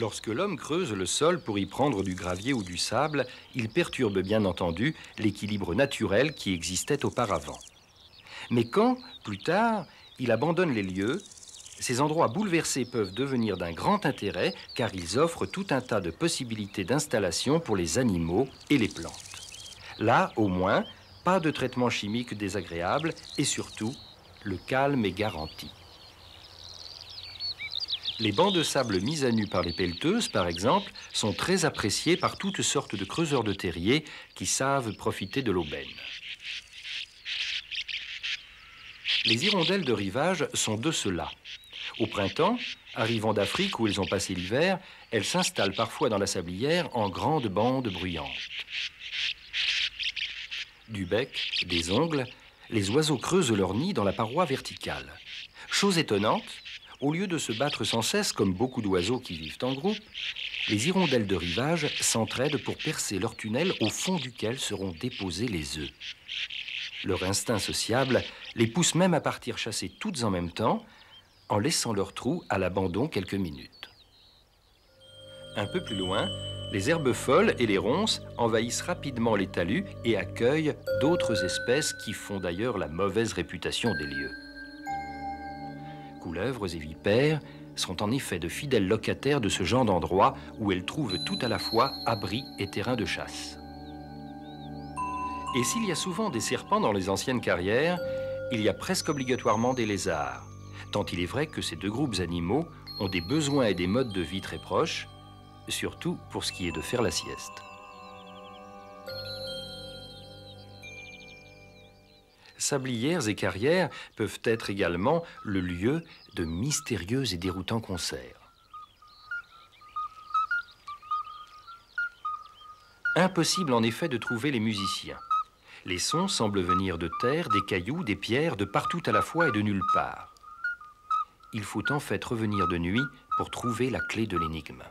Lorsque l'homme creuse le sol pour y prendre du gravier ou du sable, il perturbe bien entendu l'équilibre naturel qui existait auparavant. Mais quand, plus tard, il abandonne les lieux, ces endroits bouleversés peuvent devenir d'un grand intérêt car ils offrent tout un tas de possibilités d'installation pour les animaux et les plantes. Là, au moins, pas de traitement chimique désagréable et surtout, le calme est garanti. Les bancs de sable mis à nu par les pelleteuses, par exemple, sont très appréciés par toutes sortes de creuseurs de terriers qui savent profiter de l'aubaine. Les hirondelles de rivage sont de ceux-là. Au printemps, arrivant d'Afrique où elles ont passé l'hiver, elles s'installent parfois dans la sablière en grandes bandes bruyantes. Du bec, des ongles, les oiseaux creusent leur nid dans la paroi verticale. Chose étonnante, au lieu de se battre sans cesse comme beaucoup d'oiseaux qui vivent en groupe, les hirondelles de rivage s'entraident pour percer leur tunnel au fond duquel seront déposés les œufs. Leur instinct sociable les pousse même à partir chasser toutes en même temps, en laissant leur trou à l'abandon quelques minutes. Un peu plus loin, les herbes folles et les ronces envahissent rapidement les talus et accueillent d'autres espèces qui font d'ailleurs la mauvaise réputation des lieux. Couleuvres et vipères sont en effet de fidèles locataires de ce genre d'endroit où elles trouvent tout à la fois abri et terrain de chasse. Et s'il y a souvent des serpents dans les anciennes carrières, il y a presque obligatoirement des lézards, tant il est vrai que ces deux groupes animaux ont des besoins et des modes de vie très proches, surtout pour ce qui est de faire la sieste. Sablières et carrières peuvent être également le lieu de mystérieux et déroutants concerts. Impossible en effet de trouver les musiciens. Les sons semblent venir de terre, des cailloux, des pierres, de partout à la fois et de nulle part. Il faut en fait revenir de nuit pour trouver la clé de l'énigme.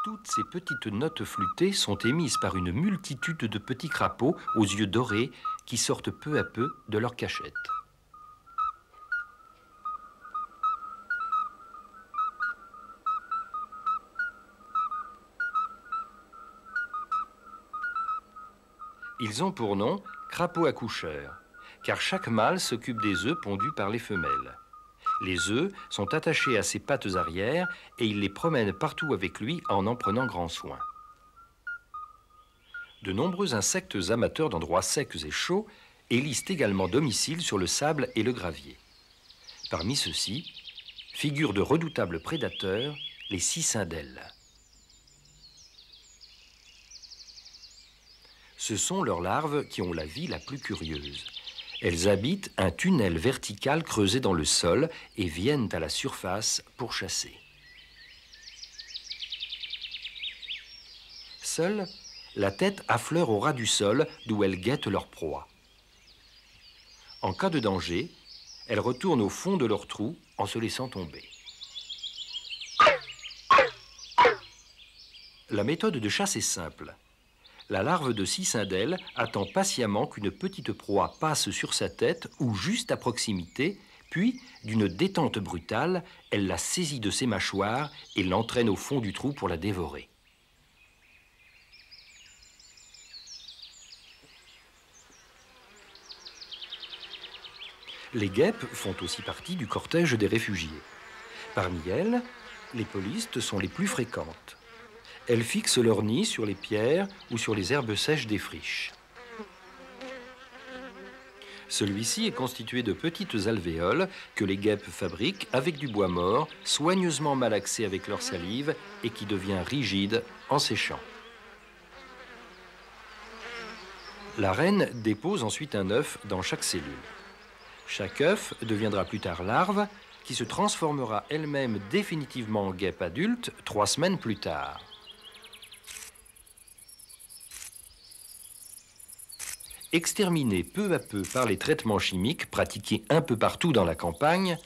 Toutes ces petites notes flûtées sont émises par une multitude de petits crapauds aux yeux dorés qui sortent peu à peu de leur cachette. Ils ont pour nom crapauds accoucheurs, car chaque mâle s'occupe des œufs pondus par les femelles. Les œufs sont attachés à ses pattes arrière et il les promène partout avec lui en prenant grand soin. De nombreux insectes amateurs d'endroits secs et chauds élisent également domicile sur le sable et le gravier. Parmi ceux-ci, figurent de redoutables prédateurs, les cicindelles. Ce sont leurs larves qui ont la vie la plus curieuse. Elles habitent un tunnel vertical creusé dans le sol et viennent à la surface pour chasser. Seule, la tête affleure au ras du sol d'où elles guettent leur proie. En cas de danger, elles retournent au fond de leur trou en se laissant tomber. La méthode de chasse est simple. La larve de cicindelle attend patiemment qu'une petite proie passe sur sa tête ou juste à proximité, puis, d'une détente brutale, elle la saisit de ses mâchoires et l'entraîne au fond du trou pour la dévorer. Les guêpes font aussi partie du cortège des réfugiés. Parmi elles, les polistes sont les plus fréquentes. Elles fixent leur nid sur les pierres ou sur les herbes sèches des friches. Celui-ci est constitué de petites alvéoles que les guêpes fabriquent avec du bois mort, soigneusement malaxé avec leur salive et qui devient rigide en séchant. La reine dépose ensuite un œuf dans chaque cellule. Chaque œuf deviendra plus tard larve, qui se transformera elle-même définitivement en guêpe adulte 3 semaines plus tard. Exterminés peu à peu par les traitements chimiques pratiqués un peu partout dans la campagne,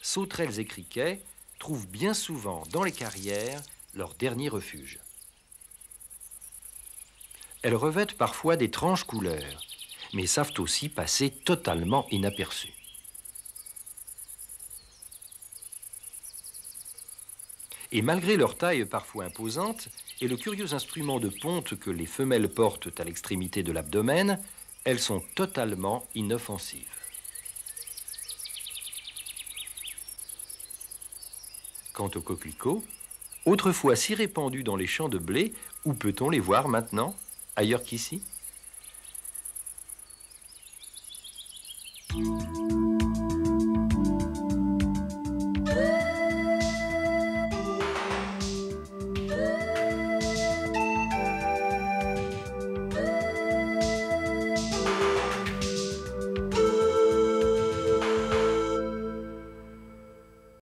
sauterelles et criquets trouvent bien souvent dans les carrières leur dernier refuge. Elles revêtent parfois d'étranges couleurs, mais savent aussi passer totalement inaperçues. Et malgré leur taille parfois imposante et le curieux instrument de ponte que les femelles portent à l'extrémité de l'abdomen, elles sont totalement inoffensives. Quant aux coquelicots, autrefois si répandus dans les champs de blé, où peut-on les voir maintenant, ailleurs qu'ici ?